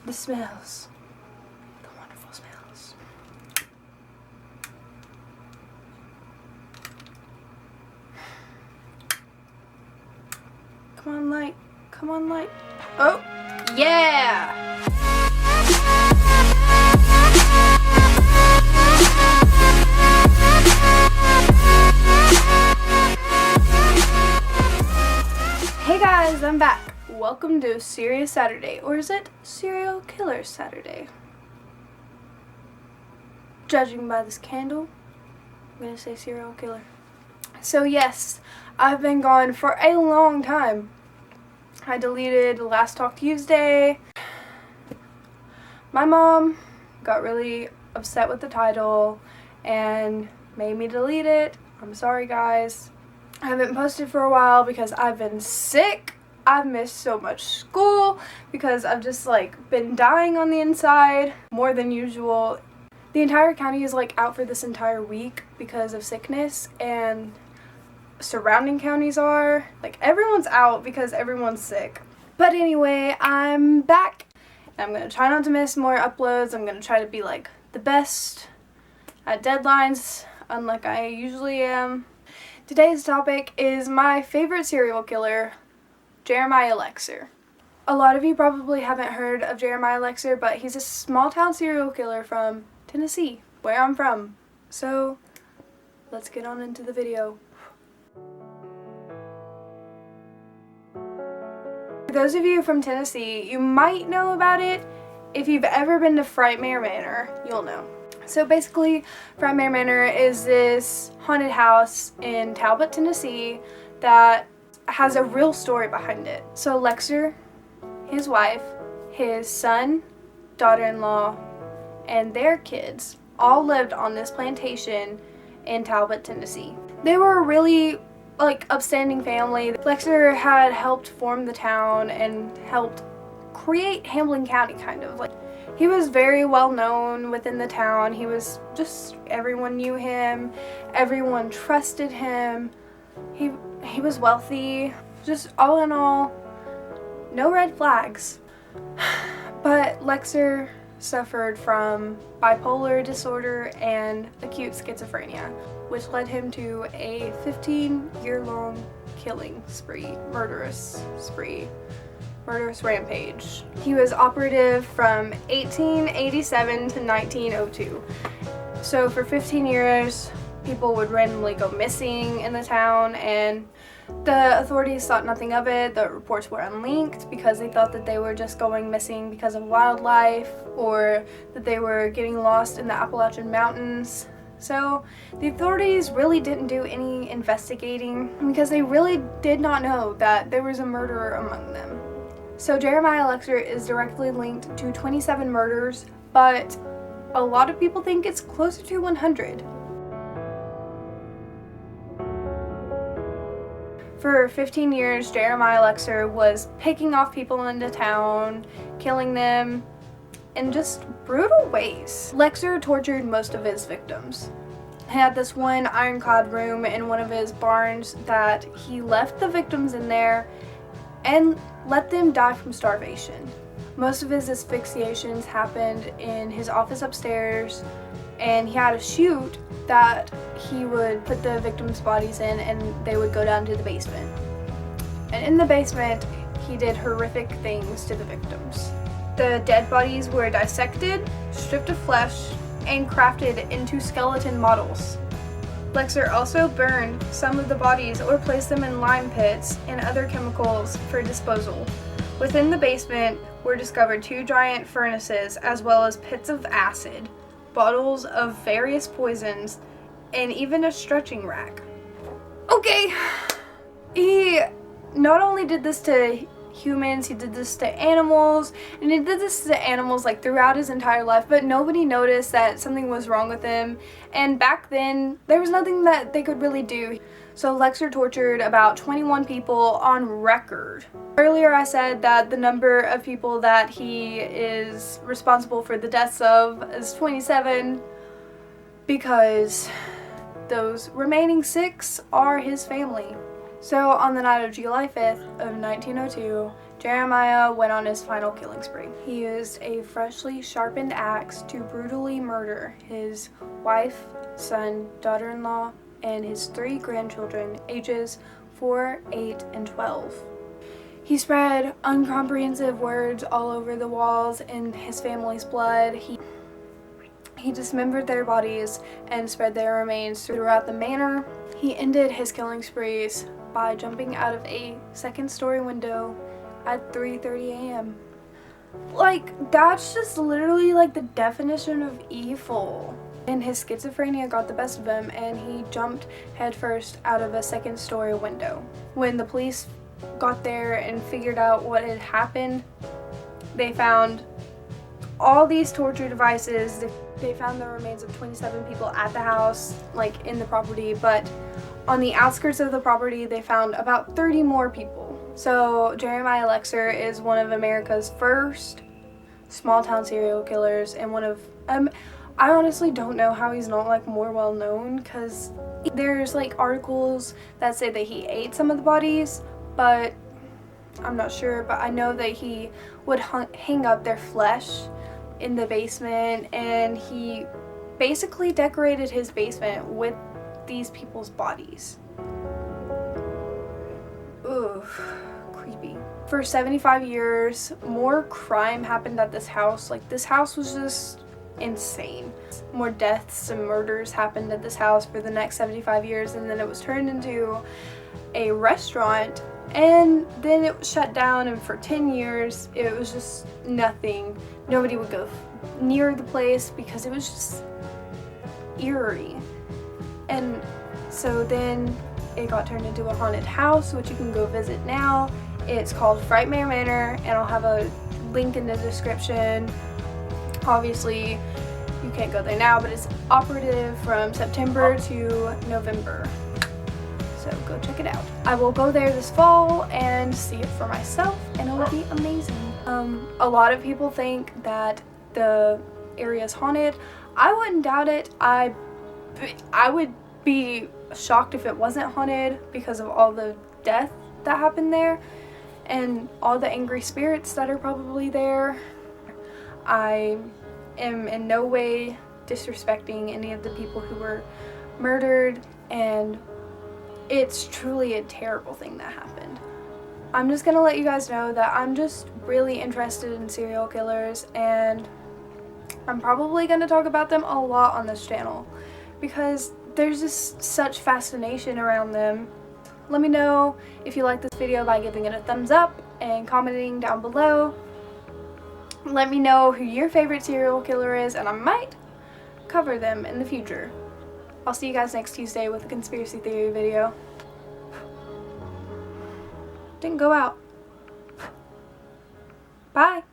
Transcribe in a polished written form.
the smells. The wonderful smells. Come on, light. Come on, light. Oh, yeah! Hey guys, I'm back. Welcome to Serious Saturday, or is it Serial Killer Saturday? Judging by this candle, I'm gonna say serial killer. So yes, I've been gone for a long time. I deleted Last Talk Tuesday. My mom got really upset with the title and made me delete it. I'm sorry guys. I haven't posted for a while because I've been sick. I've missed so much school because I've just been dying on the inside more than usual. The entire county is out for this entire week because of sickness, and surrounding counties are. Everyone's out because everyone's sick. But anyway, I'm back. I'm going to try not to miss more uploads. I'm going to try to be the best at deadlines, unlike I usually am. Today's topic is my favorite serial killer, Jeremiah Lexer. A lot of you probably haven't heard of Jeremiah Lexer, but he's a small town serial killer from Tennessee, where I'm from. So, let's get on into the video. For those of you from Tennessee, you might know about it. If you've ever been to Frightmare Manor, you'll know. So basically, Frightmare Manor is this haunted house in Talbot, Tennessee that has a real story behind it. So Lexer, his wife, his son, daughter-in-law, and their kids all lived on this plantation in Talbot, Tennessee. They were a really upstanding family. Lexer had helped form the town and helped create Hamlin County, kind of. He was very well known within the town. He was everyone knew him, everyone trusted him. He was wealthy. Just all in all, no red flags. But Lexer suffered from bipolar disorder and acute schizophrenia, which led him to a 15-year-long killing spree, murderous rampage. He was operative from 1887 to 1902. So for 15 years, people would randomly go missing in the town, and the authorities thought nothing of it. The reports were unlinked because they thought that they were just going missing because of wildlife, or that they were getting lost in the Appalachian Mountains. So the authorities really didn't do any investigating because they really did not know that there was a murderer among them. So Jeremiah Lexer is directly linked to 27 murders, but a lot of people think it's closer to 100. For 15 years, Jeremiah Lexer was picking off people in the town, killing them in just brutal ways. Lexer tortured most of his victims. He had this one ironclad room in one of his barns that he left the victims in there and let them die from starvation. Most of his asphyxiations happened in his office upstairs, and he had a chute that he would put the victims' bodies in, and they would go down to the basement. And in the basement, he did horrific things to the victims. The dead bodies were dissected, stripped of flesh, and crafted into skeleton models. Lexer also burned some of the bodies or placed them in lime pits and other chemicals for disposal. Within the basement were discovered 2 giant furnaces, as well as pits of acid, bottles of various poisons, and even a stretching rack. Okay, he not only did this to humans, he did this to animals, and he did this to animals throughout his entire life, but nobody noticed that something was wrong with him. And back then, there was nothing that they could really do. So Lexer tortured about 21 people on record. Earlier I said that the number of people that he is responsible for the deaths of is 27, because those remaining 6 are his family. So on the night of July 5th of 1902, Jeremiah went on his final killing spree. He used a freshly sharpened axe to brutally murder his wife, son, daughter-in-law, and his 3 grandchildren, ages 4, 8, and 12. He spread incomprehensive words all over the walls in his family's blood. He dismembered their bodies and spread their remains throughout the manor. He ended his killing sprees by jumping out of a second-story window at 3:30 a.m. Like, that's just literally like the definition of evil. And his schizophrenia got the best of him, and he jumped headfirst out of a second-story window. When the police got there and figured out what had happened, they found all these torture devices. They found the remains of 27 people at the house, like in the property, but on the outskirts of the property they found about 30 more people. So Jeremiah Lexer is one of America's first small-town serial killers, and one of I honestly don't know how he's not like more well known, because there's like articles that say that he ate some of the bodies, but I'm not sure. But I know that he would hang up their flesh in the basement, and he basically decorated his basement with these people's bodies. Oof, creepy. For 75 years, more crime happened at this house. Like, this house was just insane. More deaths and murders happened at this house for the next 75 years, and then it was turned into a restaurant, and then it was shut down, and for 10 years it was just nothing. Nobody would go near the place because it was just eerie. And so then it got turned into a haunted house, which you can go visit now. It's called Frightmare Manor, and I'll have a link in the description. Obviously you can't go there now, but it's operative from September to November, so go check it out. I will go there this fall and see it for myself, and it will be amazing. A lot of people think that the area is haunted. I wouldn't doubt it. I would be shocked if it wasn't haunted because of all the death that happened there and all the angry spirits that are probably there. I am in no way disrespecting any of the people who were murdered, and it's truly a terrible thing that happened. I'm just gonna let you guys know that I'm just really interested in serial killers, and I'm probably gonna talk about them a lot on this channel because there's just such fascination around them. Let me know if you like this video by giving it a thumbs up and commenting down below. Let me know who your favorite serial killer is, and I might cover them in the future. I'll see you guys next Tuesday with a conspiracy theory video. Didn't go out. Bye.